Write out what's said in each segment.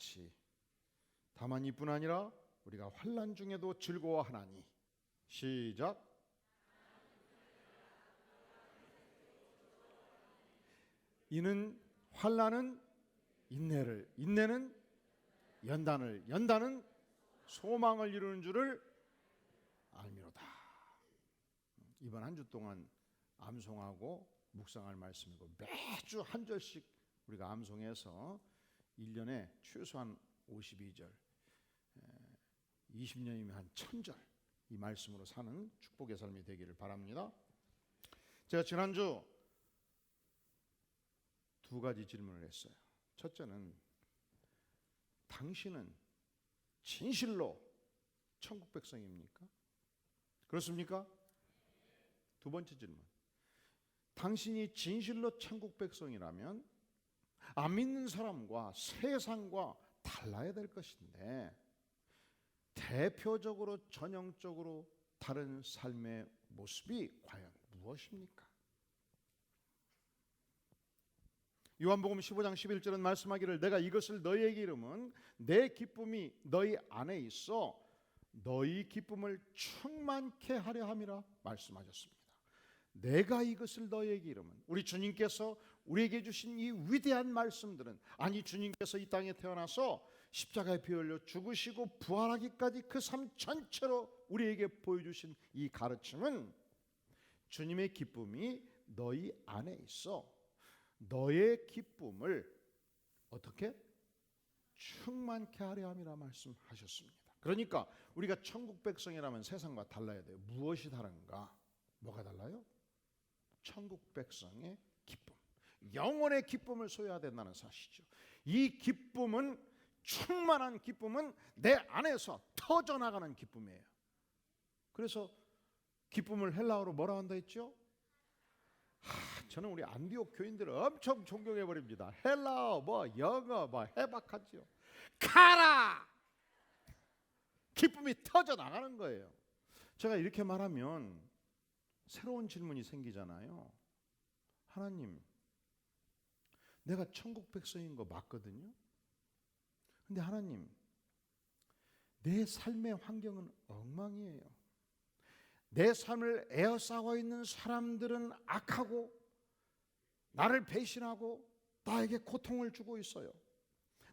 같이 다만 이뿐 아니라 우리가 환난 중에도 즐거워하나니. 시작. 이는 환난은 인내를, 인내는 연단을, 연단은 소망을 이루는 줄을 알미로다. 이번 한 주 동안 암송하고 묵상할 말씀이고, 매주 한 절씩 우리가 암송해서 1년에 최소한 52절, 20년이면 한 1000절 이 말씀으로 사는 축복의 삶이 되기를 바랍니다. 제가 지난주 두 가지 질문을 했어요. 첫째는, 당신은 진실로 천국 백성입니까? 그렇습니까? 두 번째 질문, 당신이 진실로 천국 백성이라면 안 믿는 사람과 세상과 달라야 될 것인데, 대표적으로 전형적으로 다른 삶의 모습이 과연 무엇입니까? 요한복음 15장 11절은 말씀하기를, 내가 이것을 너희에게 이름은 내 기쁨이 너희 안에 있어 너희 기쁨을 충만케 하려 함이라 말씀하셨습니다. 내가 이것을 너희에게 이름은, 우리 주님께서 우리에게 주신 이 위대한 말씀들은, 아니 주님께서 이 땅에 태어나서 십자가에 피 흘려 죽으시고 부활하기까지 그 삶 전체로 우리에게 보여주신 이 가르침은, 주님의 기쁨이 너희 안에 있어 너의 기쁨을 어떻게 충만케 하려 함이라 말씀하셨습니다. 그러니까 우리가 천국 백성이라면 세상과 달라야 돼요. 무엇이 다른가? 뭐가 달라요? 천국 백성의 기쁨, 영혼의 기쁨을 소유해야 된다는 사실이죠. 이 기쁨은, 충만한 기쁨은 내 안에서 터져나가는 기쁨이에요. 그래서 기쁨을 헬라어로 뭐라 한다 했죠? 저는 우리 안디옥 교인들을 엄청 존경해 버립니다. 헬라어, 영어, 해박하죠. 가라! 기쁨이 터져 나가는 거예요. 제가 이렇게 말하면 새로운 질문이 생기잖아요. 하나님, 내가 천국 백성인 거 맞거든요. 근데 하나님, 내 삶의 환경은 엉망이에요. 내 삶을 에워싸고 있는 사람들은 악하고 나를 배신하고 나에게 고통을 주고 있어요.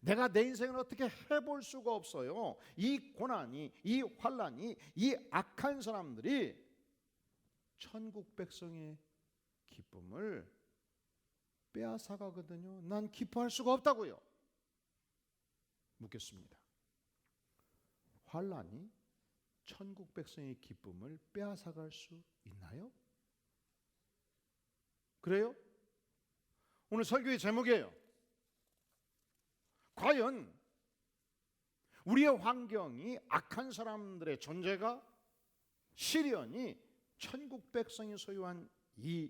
내가 내 인생을 어떻게 해볼 수가 없어요. 이 고난이, 이 환난이, 이 악한 사람들이 천국 백성의 기쁨을 빼앗아가거든요. 난 기뻐할 수가 없다고요. 묻겠습니다. 환난이 천국 백성의 기쁨을 빼앗아갈 수 있나요? 그래요? 오늘 설교의 제목이에요. 과연 우리의 환경이, 악한 사람들의 존재가, 시련이 천국 백성이 소유한 이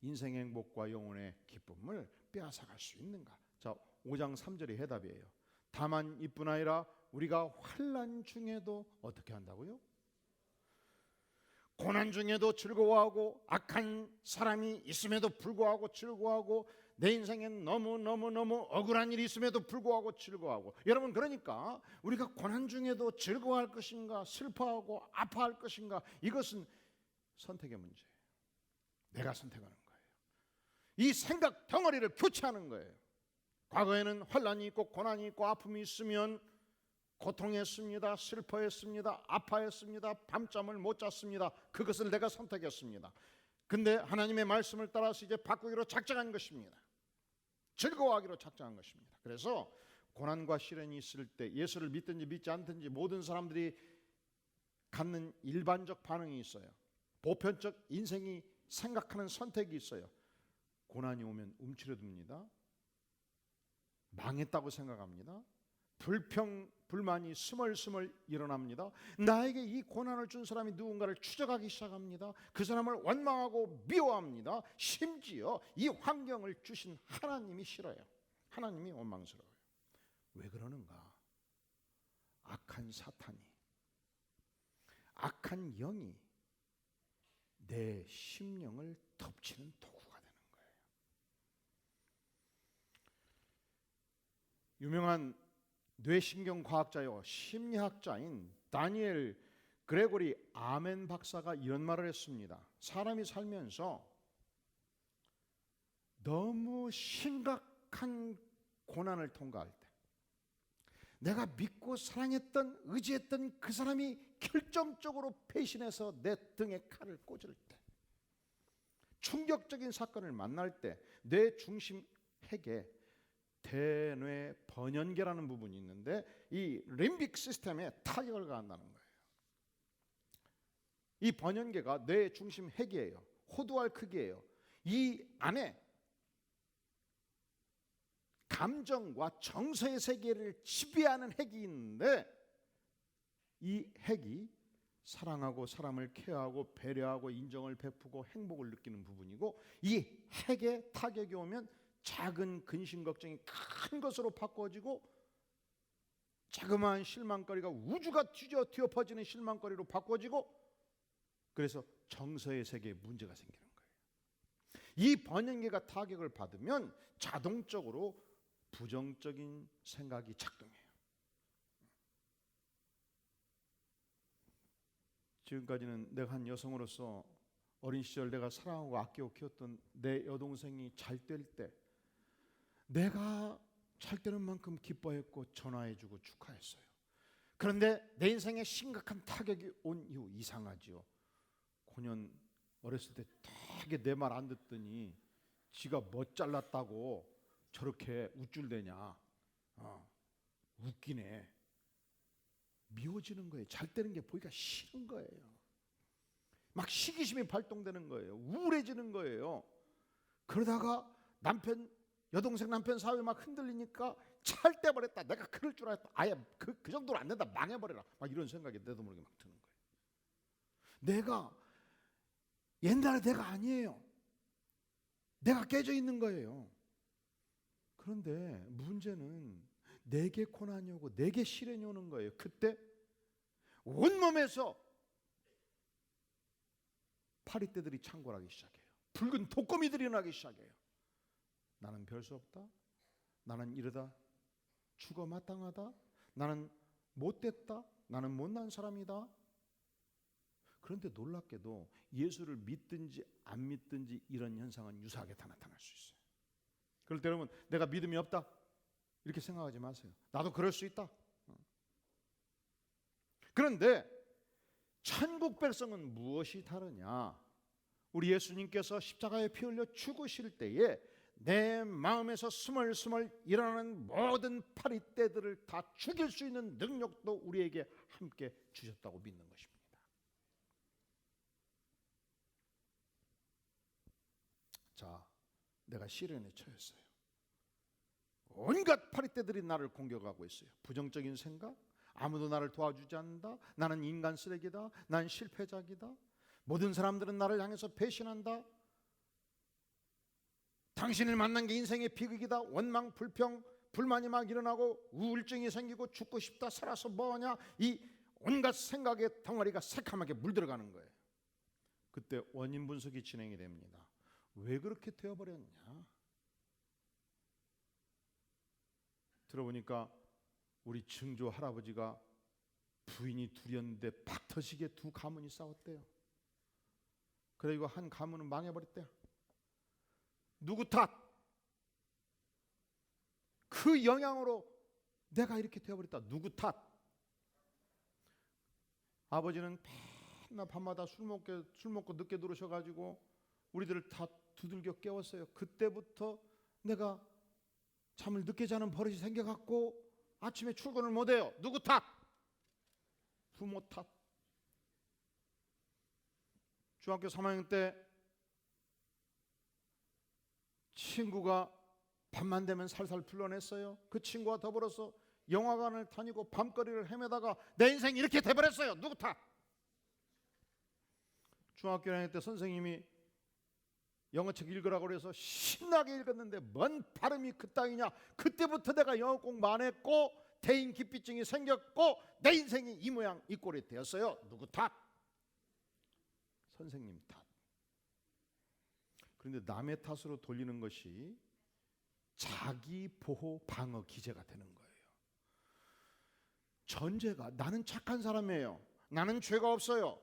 인생의 행복과 영혼의 기쁨을 빼앗아갈 수 있는가? 자, 5장 3절이 해답이에요. 다만 이뿐 아니라 우리가 환난 중에도 어떻게 한다고요? 고난 중에도 즐거워하고, 악한 사람이 있음에도 불구하고 즐거워하고, 내 인생엔 너무 억울한 일이 있음에도 불구하고 즐거워하고. 여러분, 그러니까 우리가 고난 중에도 즐거워할 것인가, 슬퍼하고 아파할 것인가, 이것은 선택의 문제예요. 내가 선택하는 거예요. 이 생각 덩어리를 교체하는 거예요. 과거에는 환난이 있고 고난이 있고 아픔이 있으면 고통했습니다. 슬퍼했습니다. 아파했습니다. 밤잠을 못 잤습니다. 그것을 내가 선택했습니다. 근데 하나님의 말씀을 따라서 이제 바꾸기로 작정한 것입니다. 즐거워하기로 작정한 것입니다. 그래서 고난과 시련이 있을 때 예수를 믿든지 믿지 않든지 모든 사람들이 갖는 일반적 반응이 있어요. 보편적 인생이 생각하는 선택이 있어요. 고난이 오면 움츠러듭니다. 망했다고 생각합니다. 불만이 스멀스멀 일어납니다. 나에게 이 고난을 준 사람이 누군가를 추적하기 시작합니다. 그 사람을 원망하고 미워합니다. 심지어 이 환경을 주신 하나님이 싫어요. 하나님이 원망스러워요. 왜 그러는가? 악한 사탄이, 악한 영이 내 심령을 덮치는 도구가 되는 거예요. 유명한 뇌신경 과학자요 심리학자인 다니엘 그레고리 아멘 박사가 이런 말을 했습니다. 사람이 살면서 너무 심각한 고난을 통과할 때, 내가 믿고 사랑했던 의지했던 그 사람이 결정적으로 배신해서 내 등에 칼을 꽂을 때, 충격적인 사건을 만날 때 뇌 중심 핵에 대뇌 번연계라는 부분이 있는데 이 림빅 시스템에 타격을 가한다는 거예요. 이 번연계가 뇌 중심 핵이에요. 호두알 크기예요. 이 안에 감정과 정서의 세계를 지배하는 핵이 있는데, 이 핵이 사랑하고 사람을 케어하고 배려하고 인정을 베푸고 행복을 느끼는 부분이고, 이 핵에 타격이 오면 작은 근심 걱정이 큰 것으로 바꿔지고 자그마한 실망거리가 우주가 뒤엎어지는 퍼지는 실망거리로 바꿔지고, 그래서 정서의 세계에 문제가 생기는 거예요. 이 번연계가 타격을 받으면 자동적으로 부정적인 생각이 작동해요. 지금까지는 내가 한 여성으로서 어린 시절 내가 사랑하고 아끼고 키웠던 내 여동생이 잘 될 때 내가 잘 되는 만큼 기뻐했고 전화해주고 축하했어요. 그런데 내 인생에 심각한 타격이 온 이후 이상하지요. 고년 어렸을 때 되게 내 말 안 듣더니 지가 뭐 잘났다고 저렇게 우쭐대냐. 웃기네. 미워지는 거예요. 잘 되는 게 보기가 싫은 거예요. 막 시기심이 발동되는 거예요. 우울해지는 거예요. 그러다가 여동생 남편 사회 막 흔들리니까 잘 돼버렸다. 내가 그럴 줄 알았다. 아예 그 정도로 안 된다. 망해버려라. 막 이런 생각이 내도 모르게 막 드는 거예요. 내가 옛날에 내가 아니에요. 내가 깨져 있는 거예요. 그런데 문제는 내게 고난이 오고 내게 시련이 오는 거예요. 그때 온몸에서 파리떼들이 창궐하기 시작해요. 붉은 독거미들이 나기 시작해요. 나는 별 수 없다. 나는 이러다 죽어 마땅하다. 나는 못됐다. 나는 못난 사람이다. 그런데 놀랍게도 예수를 믿든지 안 믿든지 이런 현상은 유사하게 다 나타날 수 있어요. 그럴 때 여러분, 내가 믿음이 없다 이렇게 생각하지 마세요. 나도 그럴 수 있다. 그런데 천국 백성은 무엇이 다르냐? 우리 예수님께서 십자가에 피 흘려 죽으실 때에 내 마음에서 스멀스멀 일어나는 모든 파리떼들을 다 죽일 수 있는 능력도 우리에게 함께 주셨다고 믿는 것입니다. 자, 내가 시련에 처했어요. 온갖 파리떼들이 나를 공격하고 있어요. 부정적인 생각, 아무도 나를 도와주지 않는다. 나는 인간 쓰레기다. 난 실패작이다. 모든 사람들은 나를 향해서 배신한다. 당신을 만난 게 인생의 비극이다. 원망, 불평, 불만이 막 일어나고 우울증이 생기고 죽고 싶다. 살아서 뭐하냐. 이 온갖 생각의 덩어리가 새카맣게 물들어가는 거예요. 그때 원인 분석이 진행이 됩니다. 왜 그렇게 되어버렸냐? 들어보니까 우리 증조 할아버지가 부인이 둘이었는데 박 터지게 두 가문이 싸웠대요. 그리고 한 가문은 망해버렸대요. 누구 탓? 그 영향으로 내가 이렇게 되어버렸다. 누구 탓? 아버지는 맨날 밤마다 술 먹고 늦게 들어오셔가지고 우리들을 다 두들겨 깨웠어요. 그때부터 내가 잠을 늦게 자는 버릇이 생겨갖고 아침에 출근을 못해요. 누구 탓? 부모 탓. 중학교 3학년 때 친구가 밤만 되면 살살 불러냈어요. 그 친구와 더불어서 영화관을 다니고 밤거리를 헤매다가 내 인생이 이렇게 돼버렸어요. 누구 탓? 중학교 1학년 때 선생님이 영어책 읽으라고 그래서 신나게 읽었는데 뭔 발음이 그따위냐. 그때부터 내가 영어 공부 안 했고 대인기피증이 생겼고 내 인생이 이 모양 이 꼴이 되었어요. 누구 탓? 선생님 탓. 그런데 남의 탓으로 돌리는 것이 자기 보호 방어 기제가 되는 거예요. 전제가 나는 착한 사람이에요. 나는 죄가 없어요.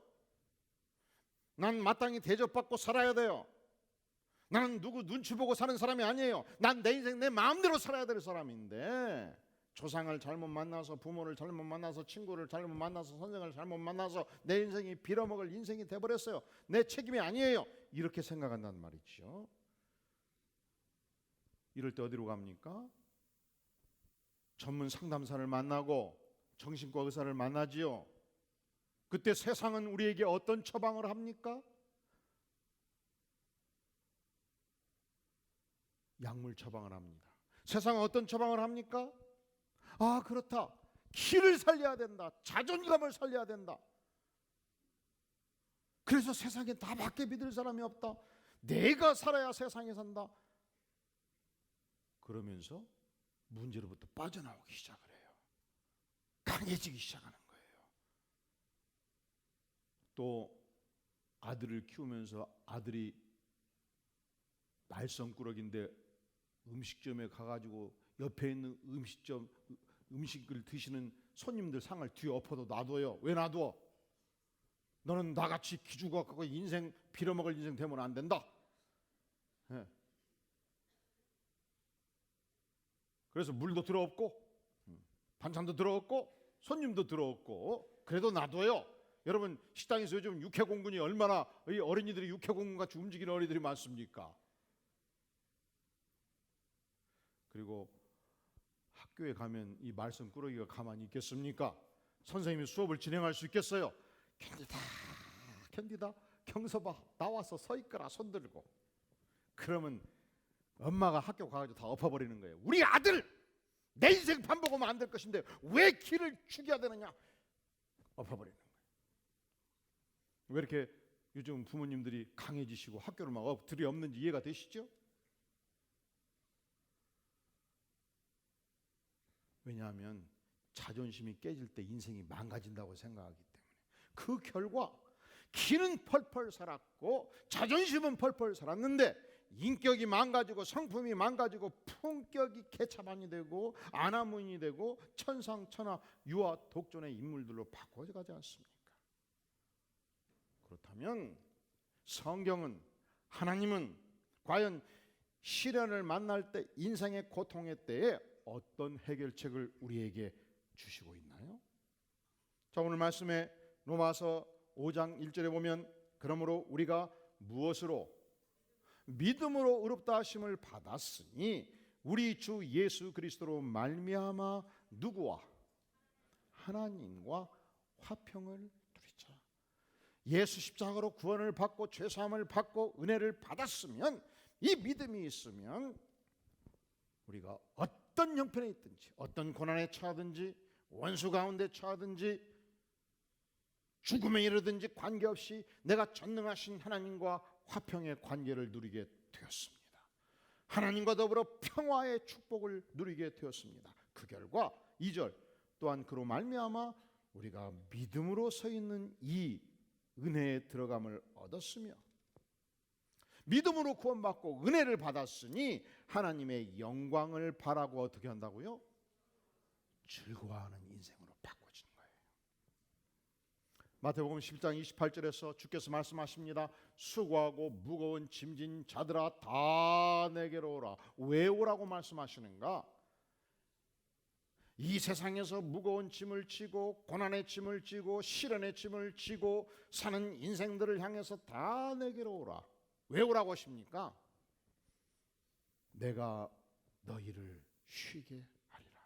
난 마땅히 대접받고 살아야 돼요. 나는 누구 눈치 보고 사는 사람이 아니에요. 난 내 인생 내 마음대로 살아야 될 사람인데 조상을 잘못 만나서, 부모를 잘못 만나서, 친구를 잘못 만나서, 선생을 잘못 만나서 내 인생이 빌어먹을 인생이 돼버렸어요. 내 책임이 아니에요. 이렇게 생각한단 말이죠. 이럴 때 어디로 갑니까? 전문 상담사를 만나고 정신과 의사를 만나지요. 그때 세상은 우리에게 어떤 처방을 합니까? 약물 처방을 합니다. 세상은 어떤 처방을 합니까? 아, 그렇다. 기를 살려야 된다. 자존감을 살려야 된다. 그래서 세상에 나밖에 믿을 사람이 없다. 내가 살아야 세상에 산다. 그러면서 문제로부터 빠져나오기 시작을 해요. 강해지기 시작하는 거예요. 또 아들을 키우면서 아들이 말썽꾸러기인데 음식점에 가가지고 옆에 있는 음식을 드시는 손님들 상을 뒤에 엎어도 놔둬요. 왜 놔둬? 너는 나같이 기죽어 갖고 인생 빌어먹을 인생 되면 안 된다. 네. 그래서 물도 들어없고 반찬도 들어없고 손님도 들어없고 그래도 놔둬요. 여러분 식당에서 요즘 육해공군이 얼마나 이 어린이들이 육해공군같이 움직이는 어린이들이 많습니까? 그리고 학교에 가면 이 말썽꾸러기가 가만히 있겠습니까? 선생님이 수업을 진행할 수 있겠어요? 견디다 경서봐 나와서 서 있거라 손 들고. 그러면 엄마가 학교 가가지고 다 엎어버리는 거예요. 우리 아들 내 인생 반복하면 안 될 것인데 왜 기를 죽여야 되느냐 엎어버리는 거예요. 왜 이렇게 요즘 부모님들이 강해지시고 학교를 막 들이없는지 이해가 되시죠? 왜냐하면 자존심이 깨질 때 인생이 망가진다고 생각하기 때문에. 그 결과 기는 펄펄 살았고 자존심은 펄펄 살았는데 인격이 망가지고 성품이 망가지고 품격이 개차반이 되고 아나무인이 되고 천상천하 유아 독존의 인물들로 바꿔가지 않습니까? 그렇다면 성경은, 하나님은 과연 시련을 만날 때, 인생의 고통의 때에 어떤 해결책을 우리에게 주시고 있나요? 자, 오늘 말씀에 로마서 5장 1절에 보면 그러므로 우리가 무엇으로 믿음으로 의롭다 하심을 받았으니 우리 주 예수 그리스도로 말미암아 누구와 하나님과 화평을 누리자. 예수 십자가로 구원을 받고 죄사함을 받고 은혜를 받았으면, 이 믿음이 있으면 우리가 어떤 형편에 있든지, 어떤 고난에 처하든지, 원수 가운데 처하든지, 죽음에 이르든지 관계없이 내가 전능하신 하나님과 화평의 관계를 누리게 되었습니다. 하나님과 더불어 평화의 축복을 누리게 되었습니다. 그 결과 2절 또한 그로 말미암아 우리가 믿음으로 서 있는 이 은혜에 들어감을 얻었으며, 믿음으로 구원받고 은혜를 받았으니 하나님의 영광을 바라고 어떻게 한다고요? 즐거워하는 인생으로 바꿔지는 거예요. 마태복음 10장 28절에서 주께서 말씀하십니다. 수고하고 무거운 짐진 자들아 다 내게로 오라. 왜 오라고 말씀하시는가? 이 세상에서 무거운 짐을 지고 고난의 짐을 지고 시련의 짐을 지고 사는 인생들을 향해서 다 내게로 오라. 왜 오라고 하십니까? 내가 너희를 쉬게 하리라.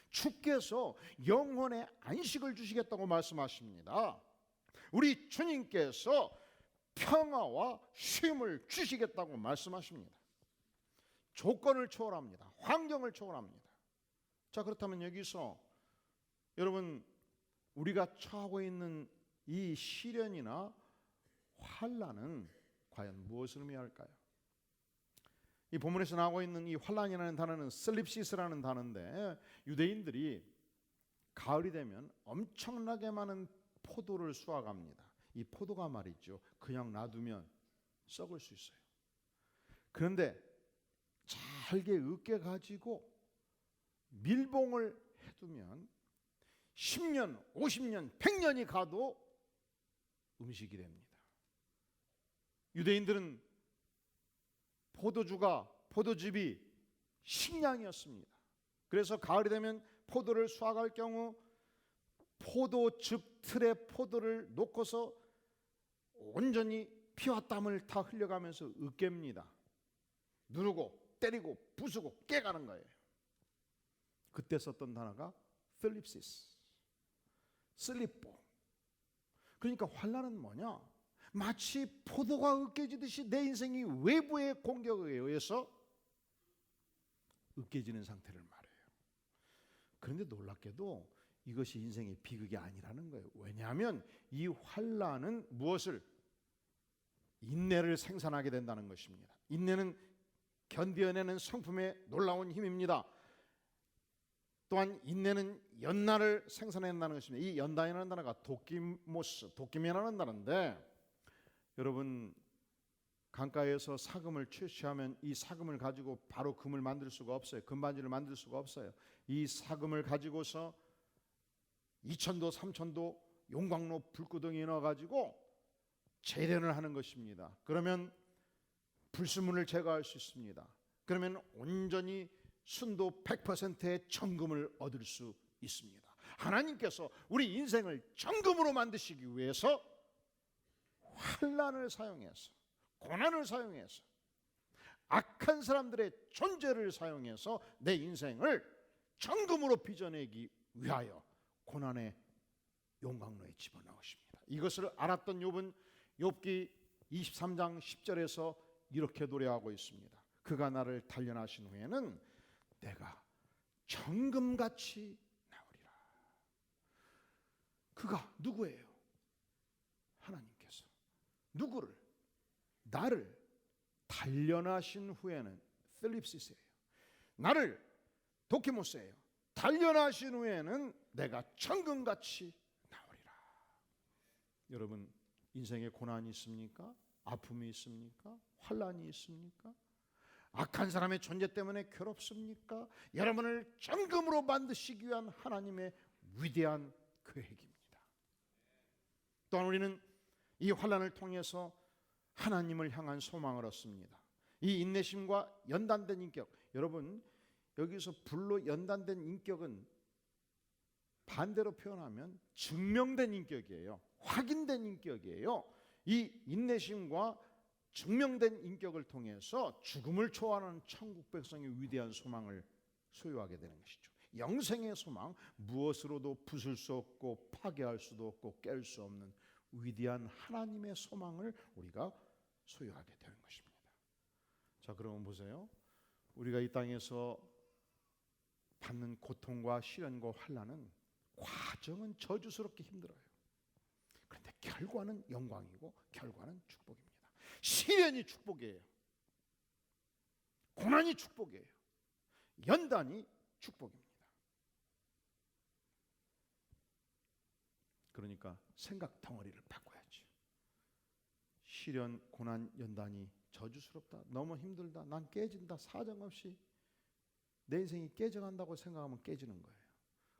주께서 영혼의 안식을 주시겠다고 말씀하십니다. 우리 주님께서 평화와 쉼을 주시겠다고 말씀하십니다. 조건을 초월합니다. 환경을 초월합니다. 자, 그렇다면 여기서 여러분, 우리가 처하고 있는 이 시련이나 환난은 과연 무엇을 의미할까요? 이 본문에서 나오고 있는 이 환난이라는 단어는 슬립시스라는 단어인데, 유대인들이 가을이 되면 엄청나게 많은 포도를 수확합니다. 이 포도가 말이죠, 그냥 놔두면 썩을 수 있어요. 그런데 잘 잘게 으깨 가지고 밀봉을 해두면 10년, 50년, 100년이 가도 음식이 됩니다. 유대인들은 포도즙이 식량이었습니다. 그래서 가을이 되면 포도를 수확할 경우 포도즙 틀에 포도를 놓고서 온전히 피와 땀을 다 흘려가면서 으깹니다. 누르고 때리고 부수고 깨가는 거예요. 그때 썼던 단어가 필립시스, 슬리뽀. 그러니까 환난은 뭐냐? 마치 포도가 으깨지듯이 내 인생이 외부의 공격에 의해서 으깨지는 상태를 말해요. 그런데 놀랍게도 이것이 인생의 비극이 아니라는 거예요. 왜냐하면 이 환난은 무엇을? 인내를 생산하게 된다는 것입니다. 인내는 견디어내는 성품의 놀라운 힘입니다. 또한 인내는 연단을 생산해낸다는 것입니다. 이 연단이라는 단어가 도끼미라는 단어인데, 여러분 강가에서 사금을 채취하면 이 사금을 가지고 바로 금을 만들 수가 없어요. 금반지를 만들 수가 없어요. 이 사금을 가지고서 2,000도 3,000도 용광로 불구덩이에 넣어가지고 재련을 하는 것입니다. 그러면 불순물을 제거할 수 있습니다. 그러면 온전히 순도 100%의 정금을 얻을 수 있습니다. 하나님께서 우리 인생을 정금으로 만드시기 위해서 환난을 사용해서, 고난을 사용해서, 악한 사람들의 존재를 사용해서 내 인생을 정금으로 빚어내기 위하여 고난의 용광로에 집어넣으십니다. 이것을 알았던 욥은 욥기 23장 10절에서 이렇게 노래하고 있습니다. 그가 나를 단련하신 후에는 내가 정금같이 나오리라. 그가 누구예요? 하나님께서 누구를? 나를 단련하신 후에는, 필립시스예요. 나를 도키모스예요. 단련하신 후에는 내가 정금같이 나오리라. 여러분 인생에 고난이 있습니까? 아픔이 있습니까? 환난이 있습니까? 악한 사람의 존재 때문에 괴롭습니까? 여러분을 정금으로 만드시기 위한 하나님의 위대한 계획입니다. 또한 우리는 이 환난을 통해서 하나님을 향한 소망을 얻습니다. 이 인내심과 연단된 인격, 여러분 여기서 불로 연단된 인격은 반대로 표현하면 증명된 인격이에요. 확인된 인격이에요. 이 인내심과 증명된 인격을 통해서 죽음을 초월하는 천국 백성의 위대한 소망을 소유하게 되는 것이죠. 영생의 소망, 무엇으로도 부술 수 없고 파괴할 수도 없고 깰 수 없는 위대한 하나님의 소망을 우리가 소유하게 되는 것입니다. 자, 그러면 보세요. 우리가 이 땅에서 받는 고통과 시련과 환난은 과정은 저주스럽게 힘들어요. 그런데 결과는 영광이고 결과는 축복입니다. 시련이 축복이에요. 고난이 축복이에요. 연단이 축복입니다. 그러니까 생각 덩어리를 바꿔야죠. 시련, 고난, 연단이 저주스럽다, 너무 힘들다, 난 깨진다, 사정없이 내 인생이 깨져간다고 생각하면 깨지는 거예요.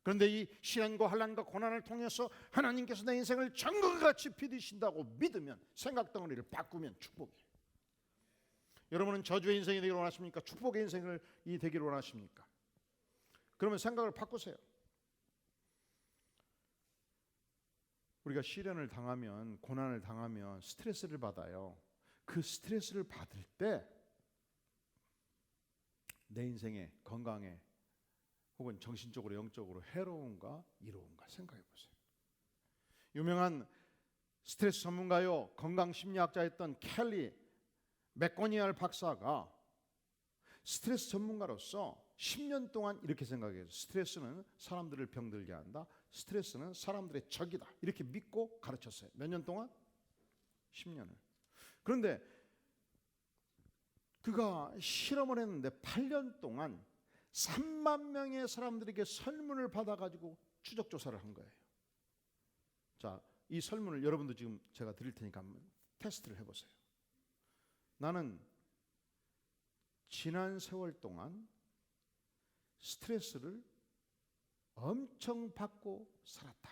그런데 이 시련과 환난과 고난을 통해서 하나님께서 내 인생을 정금같이 빚으신다고 믿으면, 생각 덩어리를 바꾸면 축복이에요. 여러분은 저주의 인생이 되기를 원하십니까? 축복의 인생을 되기를 원하십니까? 그러면 생각을 바꾸세요. 우리가 시련을 당하면, 고난을 당하면 스트레스를 받아요. 그 스트레스를 받을 때 내 인생에, 건강에 혹은 정신적으로 영적으로 해로운가 이로운가 생각해 보세요. 유명한 스트레스 전문가요, 건강심리학자였던 켈리 맥고니얼 박사가 스트레스 전문가로서 10년 동안 이렇게 생각해요. 스트레스는 사람들을 병들게 한다. 스트레스는 사람들의 적이다. 이렇게 믿고 가르쳤어요. 몇 년 동안? 10년을. 그런데 그가 실험을 했는데 8년 동안 3만 명의 사람들에게 설문을 받아가지고 추적 조사를 한 거예요. 자, 이 설문을 여러분도 지금 제가 드릴 테니까 한번 테스트를 해보세요. 나는 지난 세월 동안 스트레스를 엄청 받고 살았다.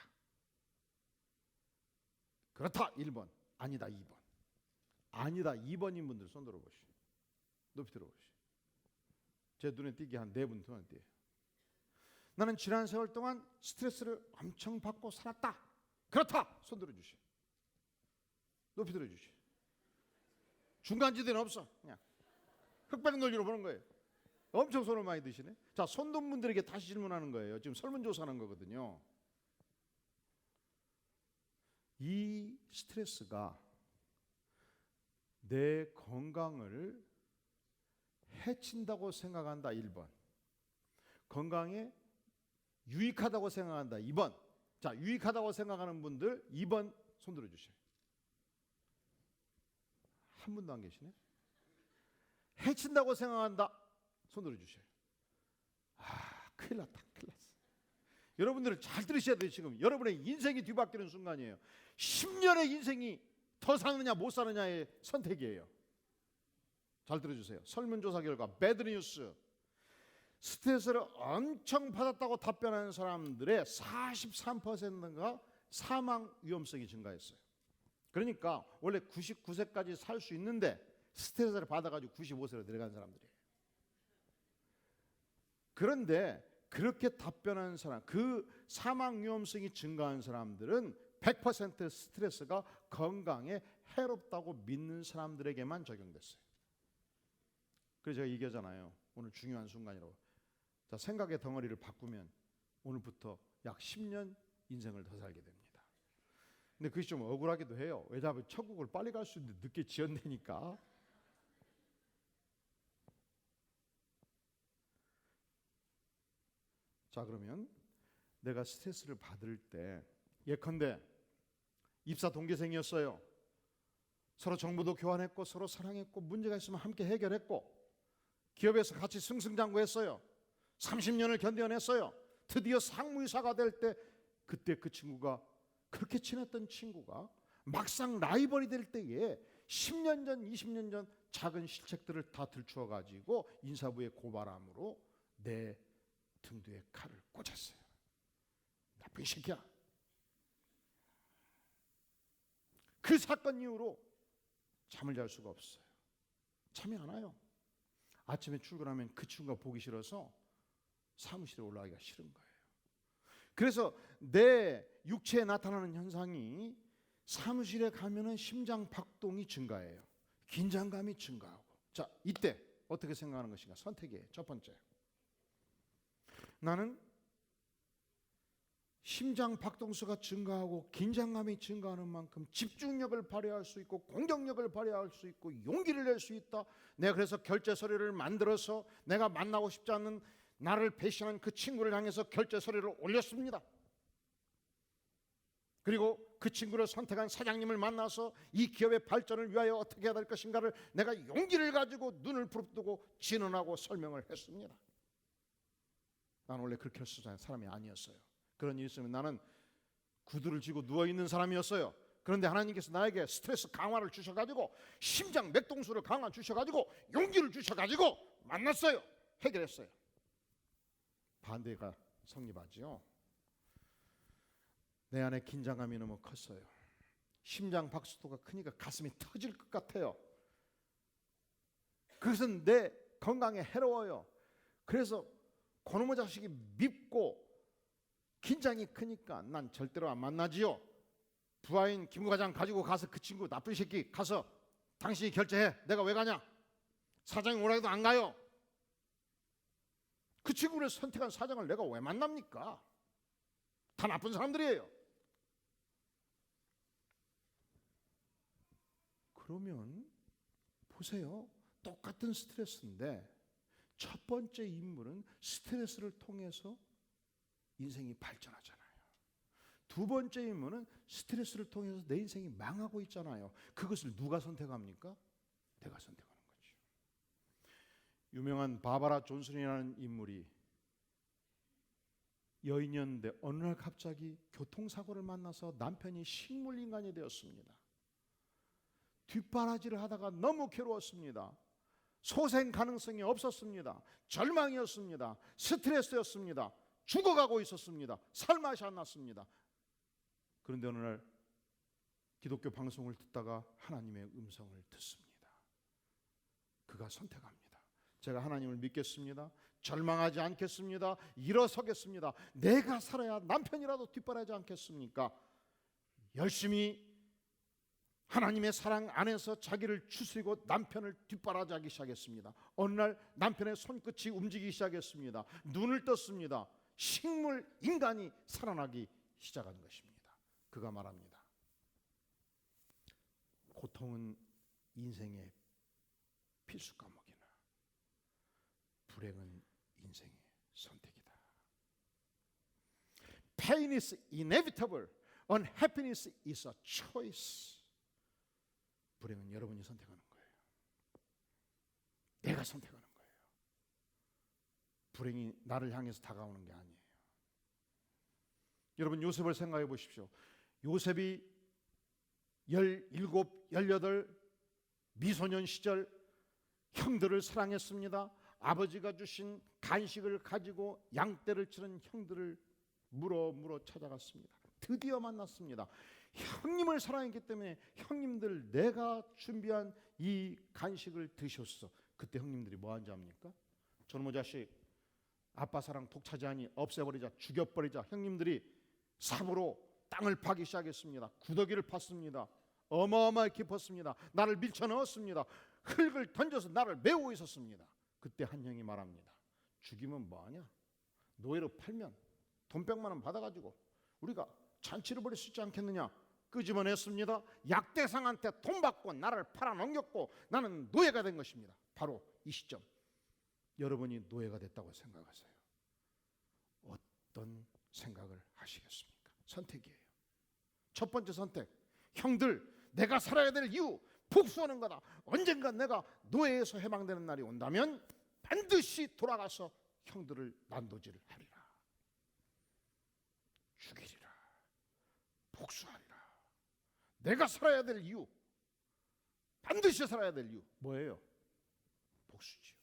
그렇다 1번, 아니다 2번. 아니다 2번인 분들 손 들어보시오. 높이 들어보시오. 제 눈에 띄게 한 4분 눈에 띄어요. 나는 지난 세월 동안 스트레스를 엄청 받고 살았다. 그렇다. 손 들어주시오. 높이 들어주시오. 중간지대는 없어. 그냥 흑백 논리로 보는 거예요. 엄청 손을 많이 드시네. 자, 손 든 분들에게 다시 질문하는 거예요. 지금 설문조사하는 거거든요. 이 스트레스가 내 건강을 해친다고 생각한다 1번, 건강에 유익하다고 생각한다 2번. 자, 유익하다고 생각하는 분들 2번 손 들어주세요. 한 분도 안 계시네. 해친다고 생각한다 손 들어주세요. 큰일 났다, 큰일 났어. 여러분들은 잘 들으셔야 돼요. 지금 여러분의 인생이 뒤바뀌는 순간이에요. 10년의 인생이 더 사느냐 못 사느냐의 선택이에요. 잘 들어주세요. 설문조사 결과 배드뉴스, 스트레스를 엄청 받았다고 답변하는 사람들의 43%가 사망 위험성이 증가했어요. 그러니까 원래 99세까지 살 수 있는데 스트레스를 받아가지고 95세로 내려간 사람들이에요. 그런데 그렇게 답변하는 사람, 그 사망 위험성이 증가한 사람들은 100% 스트레스가 건강에 해롭다고 믿는 사람들에게만 적용됐어요. 그래서 제가 얘기하잖아요. 오늘 중요한 순간이라고. 자, 생각의 덩어리를 바꾸면 오늘부터 약 10년 인생을 더 살게 됩니다. 근데 그것이 좀 억울하기도 해요. 왜냐하면 천국을 빨리 갈 수 있는데 늦게 지었내니까. 자, 그러면 내가 스트레스를 받을 때, 예컨대 입사 동기생이었어요. 서로 정보도 교환했고 서로 사랑했고 문제가 있으면 함께 해결했고 기업에서 같이 승승장구했어요. 30년을 견뎌냈어요. 드디어 상무이사가 될 때, 그때 그 친구가, 그렇게 친했던 친구가 막상 라이벌이 될 때에 10년 전 20년 전 작은 실책들을 다 들추어 가지고 인사부에 고발함으로 내 등 뒤에 칼을 꽂았어요. 나쁜 새끼야. 그 사건 이후로 잠을 잘 수가 없어요. 잠이 안 와요. 아침에 출근하면 그 친구가 보기 싫어서 사무실에 올라가기가 싫은 거예요. 그래서 내 육체에 나타나는 현상이, 사무실에 가면은 심장 박동이 증가해요. 긴장감이 증가하고. 자, 이때 어떻게 생각하는 것인가? 선택이에요. 첫 번째, 나는 심장 박동수가 증가하고 긴장감이 증가하는 만큼 집중력을 발휘할 수 있고 공격력을 발휘할 수 있고 용기를 낼 수 있다. 내가 그래서 결제 서류를 만들어서 내가 만나고 싶지 않는 나를 배신한 그 친구를 향해서 결제 서류를 올렸습니다. 그리고 그 친구를 선택한 사장님을 만나서 이 기업의 발전을 위하여 어떻게 해야 될 것인가를 내가 용기를 가지고 눈을 부릅뜨고 진언하고 설명을 했습니다. 나는 원래 그렇게 할 수 있는 사람이 아니었어요. 그런 일이 있으면 나는 구두를 쥐고 누워있는 사람이었어요. 그런데 하나님께서 나에게 스트레스 강화를 주셔가지고 심장 맥동수를 강화 주셔가지고 용기를 주셔가지고 만났어요. 해결했어요. 반대가 성립하지요. 내 안에 긴장감이 너무 컸어요. 심장 박수도가 크니까 가슴이 터질 것 같아요. 그것은 내 건강에 해로워요. 그래서 그놈의 자식이 밉고 긴장이 크니까 난 절대로 안 만나지요. 부하인 김 과장 가지고 가서 그 친구 나쁜 새끼 가서 당신이 결제해. 내가 왜 가냐? 사장이 오라 해도 안 가요. 그 친구를 선택한 사장을 내가 왜 만납니까? 다 나쁜 사람들이에요. 그러면 보세요. 똑같은 스트레스인데 첫 번째 인물은 스트레스를 통해서 인생이 발전하잖아요. 두 번째 인물은 스트레스를 통해서 내 인생이 망하고 있잖아요. 그것을 누가 선택합니까? 내가 선택하는 거죠. 유명한 바바라 존슨이라는 인물이 여인이었는데 어느 날 갑자기 교통사고를 만나서 남편이 식물인간이 되었습니다. 뒷바라지를 하다가 너무 괴로웠습니다. 소생 가능성이 없었습니다. 절망이었습니다. 스트레스였습니다. 죽어가고 있었습니다. 살맛이 안 났습니다. 그런데 어느 날 기독교 방송을 듣다가 하나님의 음성을 듣습니다. 그가 선택합니다. 제가 하나님을 믿겠습니다. 절망하지 않겠습니다. 일어서겠습니다. 내가 살아야 남편이라도 뒷바라지 않겠습니까? 열심히 하나님의 사랑 안에서 자기를 추스리고 남편을 뒷바라지하기 시작했습니다. 어느 날 남편의 손끝이 움직이기 시작했습니다. 눈을 떴습니다. 식물 인간이 살아나기 시작한 것입니다. 그가 말합니다. 고통은 인생의 필수 과목이나 불행은 인생의 선택이다. Pain is inevitable. Unhappiness is a choice. 불행은 여러분이 선택하는 거예요. 내가 선택하는 거예요. 불행이 나를 향해서 다가오는 게 아니에요. 여러분 요셉을 생각해 보십시오. 요셉이 17, 18 미소년 시절 형들을 사랑했습니다. 아버지가 주신 간식을 가지고 양떼를 치는 형들을 물어 찾아갔습니다. 드디어 만났습니다. 형님을 사랑했기 때문에 형님들 내가 준비한 이 간식을 드셨어. 그때 형님들이 뭐 한지 압니까? 저놈의 자식 아빠 사랑 독차지하니 없애버리자, 죽여버리자. 형님들이 삽으로 땅을 파기 시작했습니다. 구더기를 팠습니다. 어마어마하게 깊었습니다. 나를 밀쳐넣었습니다. 흙을 던져서 나를 메우고 있었습니다. 그때 한 형이 말합니다. 죽이면 뭐하냐? 노예로 팔면 돈 100만 원 받아가지고 우리가 잔치를 벌일 수 있지 않겠느냐? 끄집어냈습니다. 약대상한테 돈 받고 나를 팔아넘겼고 나는 노예가 된 것입니다. 바로 이 시점 여러분이 노예가 됐다고 생각하세요. 어떤 생각을 하시겠습니까? 선택이에요. 첫 번째 선택, 형들 내가 살아야 될 이유 복수하는 거다. 언젠가 내가 노예에서 해방되는 날이 온다면 반드시 돌아가서 형들을 난도질하리라, 죽이리라, 복수하리라. 내가 살아야 될 이유, 반드시 살아야 될 이유 뭐예요? 복수지요.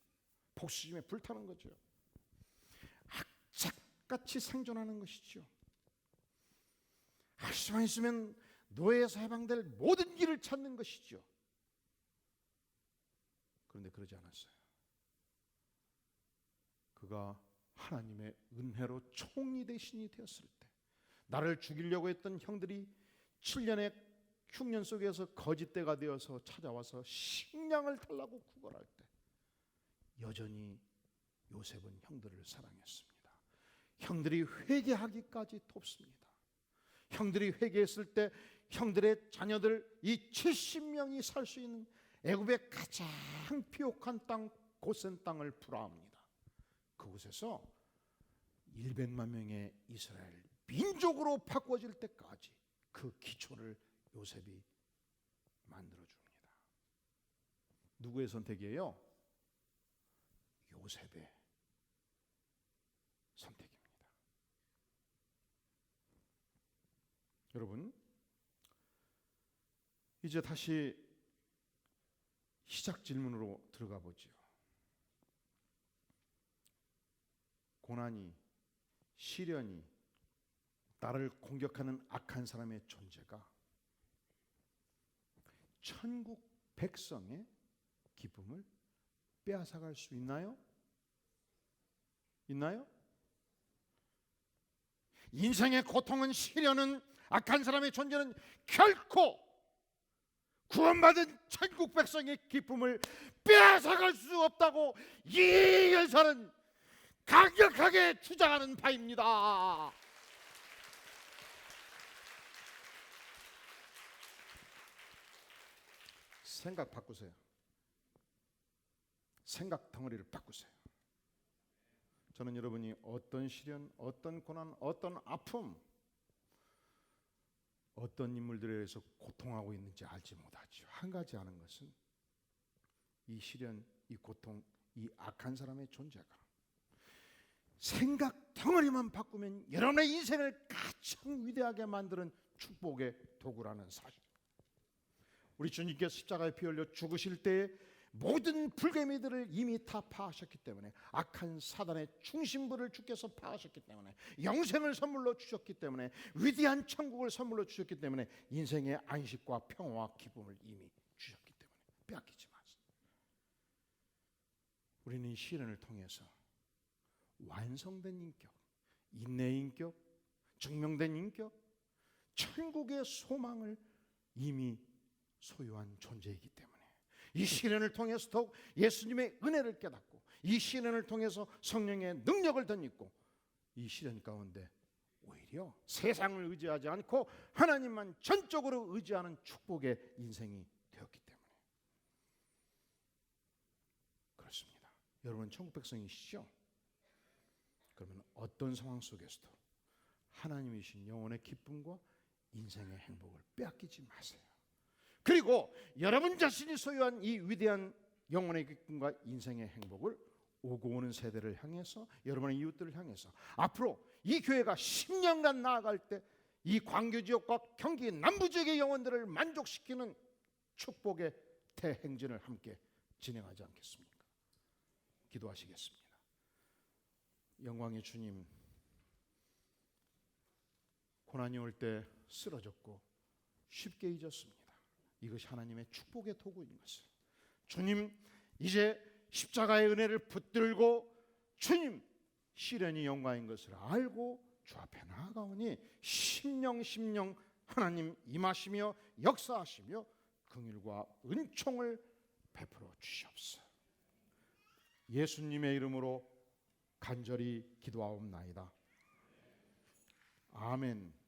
복수심에 불타는 거죠. 악착같이 생존하는 것이죠. 할 수만 있으면 노예에서 해방될 모든 길을 찾는 것이죠. 그런데 그러지 않았어요. 그가 하나님의 은혜로 총리 대신이 되었을 때, 나를 죽이려고 했던 형들이 7년의 흉년 속에서 거짓대가 되어서 찾아와서 식량을 달라고 구걸할 때 여전히 요셉은 형들을 사랑했습니다. 형들이 회개하기까지 돕습니다. 형들이 회개했을 때 형들의 자녀들 이 70명이 살 수 있는 애굽의 가장 피옥한 땅 고센 땅을 불화합니다. 그곳에서 100만 명의 이스라엘 민족으로 바꿔질 때까지 그 기초를 요셉이 만들어줍니다. 누구의 선택이에요? 요셉의 선택입니다. 여러분, 이제 다시 시작 질문으로 들어가 보지요. 고난이, 시련이, 나를 공격하는 악한 사람의 존재가 천국 백성의 기쁨을 빼앗아갈 수 있나요? 있나요? 인생의 고통은, 시련은, 악한 사람의 존재는 결코 구원받은 천국 백성의 기쁨을 빼앗아갈 수 없다고 이 열사는 강력하게 주장하는 바입니다. 생각 바꾸세요. 생각 덩어리를 바꾸세요. 저는 여러분이 어떤 시련, 어떤 고난, 어떤 아픔, 어떤 인물들에 의해서 고통하고 있는지 알지 못하죠. 한 가지 아는 것은 이 시련, 이 고통, 이 악한 사람의 존재가 생각 덩어리만 바꾸면 여러분의 인생을 가장 위대하게 만드는 축복의 도구라는 사실. 우리 주님께서 십자가에 피 흘려 죽으실 때에 모든 불개미들을 이미 다 파하셨기 때문에, 악한 사단의 중심부를 주께서 파하셨기 때문에, 영생을 선물로 주셨기 때문에, 위대한 천국을 선물로 주셨기 때문에, 인생의 안식과 평화와 기쁨을 이미 주셨기 때문에 빼앗기지 마세요. 우리는 이 시련을 통해서 완성된 인격, 인내의 인격, 증명된 인격, 천국의 소망을 이미 소유한 존재이기 때문에 이 시련을 통해서 더욱 예수님의 은혜를 깨닫고, 이 시련을 통해서 성령의 능력을 덧입고, 이 시련 가운데 오히려 세상을 의지하지 않고 하나님만 전적으로 의지하는 축복의 인생이 되었기 때문에 그렇습니다. 여러분 천국 백성이시죠? 그러면 어떤 상황 속에서도 하나님이신 영혼의 기쁨과 인생의 행복을 빼앗기지 마세요. 그리고 여러분 자신이 소유한 이 위대한 영혼의 기쁨과 인생의 행복을 오고 오는 세대를 향해서, 여러분의 이웃들을 향해서, 앞으로 이 교회가 10년간 나아갈 때 이 광교지역과 경기 남부지역의 영혼들을 만족시키는 축복의 대행진을 함께 진행하지 않겠습니까? 기도하시겠습니다. 영광의 주님, 고난이 올 때 쓰러졌고 쉽게 잊었습니다. 이것이 하나님의 축복의 도구인 것을, 주님 이제 십자가의 은혜를 붙들고 주님 시련이 영광인 것을 알고 주 앞에 나아가오니 심령 하나님 임하시며 역사하시며 긍휼과 은총을 베풀어 주시옵소서. 예수님의 이름으로 간절히 기도하옵나이다. 아멘.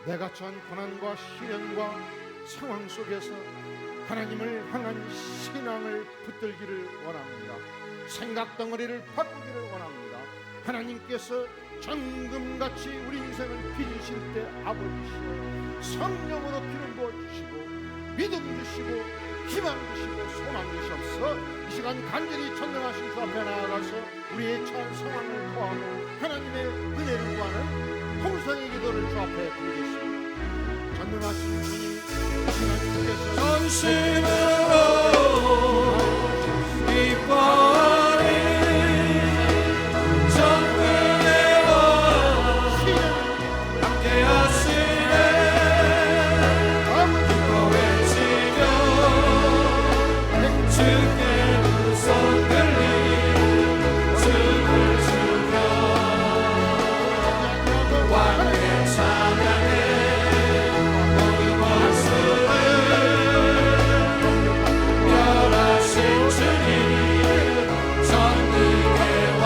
내가 처한 고난과 시련과 상황 속에서 하나님을 향한 신앙을 붙들기를 원합니다. 생각덩어리를 바꾸기를 원합니다. 하나님께서 정금같이 우리 인생을 빚으실 때 아버지시여 성령으로 기름 부어주시고 믿음 주시고 희망 주시고 소망 주시옵소서. 이 시간 간절히 전능하신 주 앞에 나아가서 우리의 처한 상황을 구하고 하나님의 은혜를 구하는 통성의 기도를 주 앞에 드리겠습니다. 전능하신 주님, 이 시간 주께서 전심으로 기뻐하니 정의의 왕 함께 하시네. 기뻐 외치며 주께 두 손 들리 춤을 추며 왕의 찬양에 모든 목소를 멸하신 주님 전능의 왕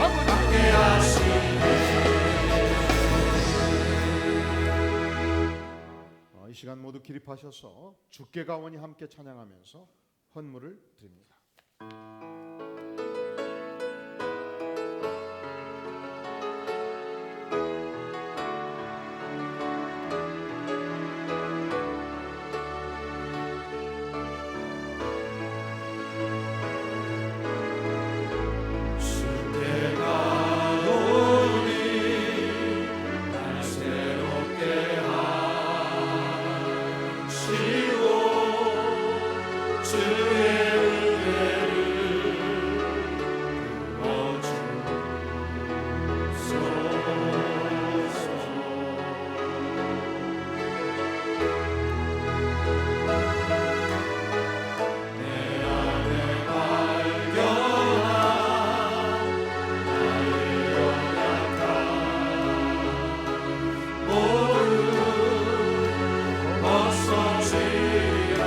함께 하시네. 이 시간 모두 기립하셔서 주께 가오니 함께 찬양하면서 헌물을 드립니다. 주께 가오니 날 새롭게 하시고 주의 은혜를 부어주소서. 내 안에 발견한 나의 연약함 모두 벗어지라.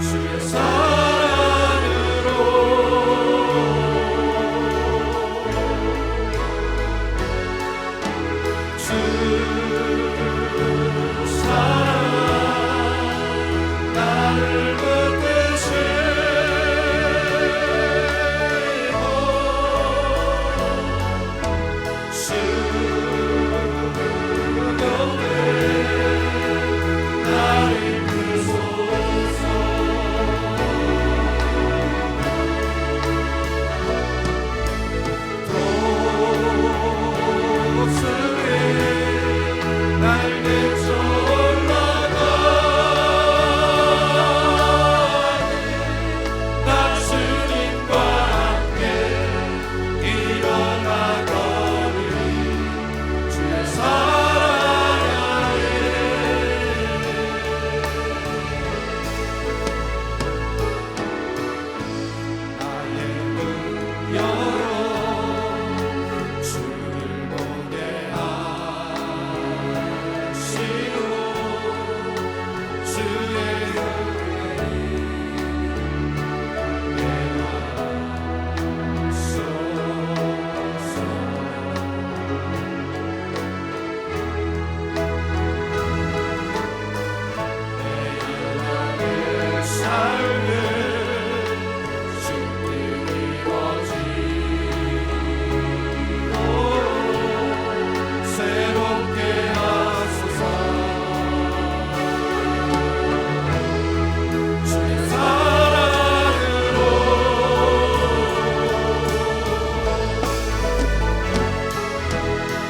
주의 사랑으로 주 사랑 나를 붙드시고 수고에 나를 이끄소서. 도수에 날개쳐 올라가니 나 주님과 함께 일어나거니 주의 사랑 안에 나의 문 열어 주를 보게 하시고 주의 은혜를 내 삶을 주께 이루어지고 새롭게 하소서. 주의 사랑으로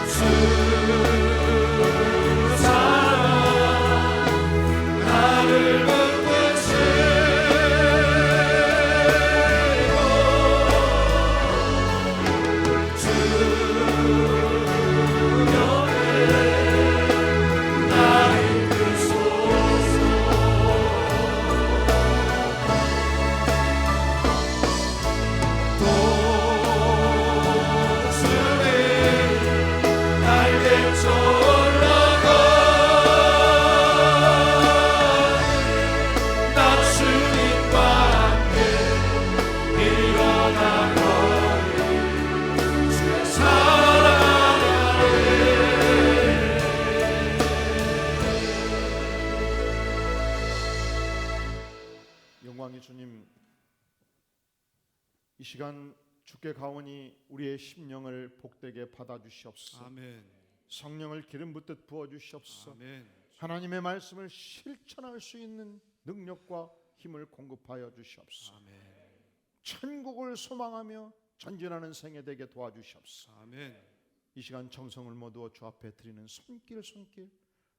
주 사랑 나를 붙드시고 주 영에 나 이끄소서. 도수에 날개쳐 올라가니 나 주님과 함께 일어나거니 주의 사랑 안에 영광의 주님, 이 시간 주께 가오니 우리의 심령을 복되게 받아주시옵소서. 아멘. 성령을 기름 붓듯 부어 주시옵소서. 아멘. 하나님의 말씀을 실천할 수 있는 능력과 힘을 공급하여 주시옵소서. 아멘. 천국을 소망하며 전진하는 생애 되게 도와주시옵소서. 아멘. 이 시간 정성을 모두 주 앞에 드리는 손길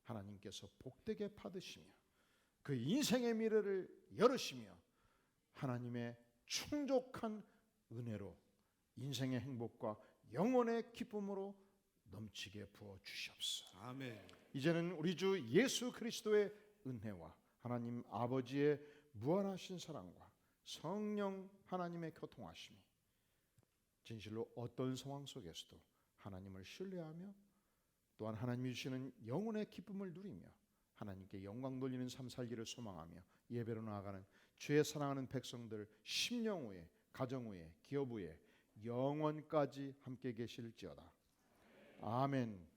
하나님께서 복되게 받으시며 그 인생의 미래를 열으시며 하나님의 충족한 은혜로 인생의 행복과 영혼의 기쁨으로 넘치게 부어 주시옵소서. 아멘. 이제는 우리 주 예수 그리스도의 은혜와 하나님 아버지의 무한하신 사랑과 성령 하나님의 교통하심이 진실로 어떤 상황 속에서도 하나님을 신뢰하며 또한 하나님이 주시는 영혼의 기쁨을 누리며 하나님께 영광 돌리는 삶 살기를 소망하며 예배로 나아가는 주의 사랑하는 백성들 심령 후에 가정 후에 기업 후에 영원까지 함께 계실지어다. 아멘.